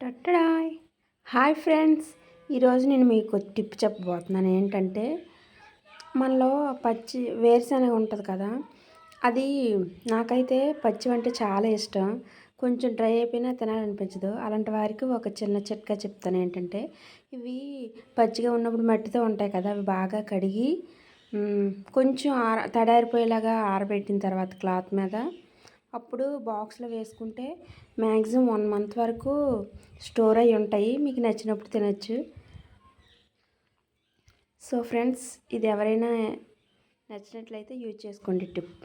టట్టడాయ్! Hi friends! ఈరోజు నేను మీకు టిప్ చెప్పబోతున్నాను. ఏంటంటే మనలో వేరుశనగ ఉంటుంది కదా, అది నాకైతే పచ్చివంటే చాలా ఇష్టం. కొంచెం డ్రై అయిపోయినా తినాలనిపించదు. అలాంటి వారికి ఒక చిన్న చిట్కా చెప్తాను. ఏంటంటే ఇవి పచ్చిగా ఉన్నప్పుడు మట్టితో ఉంటాయి కదా, అవి బాగా కడిగి కొంచెం తడారిపోయేలాగా ఆరబెట్టిన తర్వాత క్లాత్ మీద అప్పుడు బాక్స్లో వేసుకుంటే మ్యాక్సిమం 1 మంత్ వరకు స్టోర్ అయ్యి ఉంటాయి. మీకు నచ్చినప్పుడు తినచ్చు. సో ఫ్రెండ్స్, ఇది ఎవరైనా నచ్చినట్లయితే యూజ్ చేసుకోండి టిప్.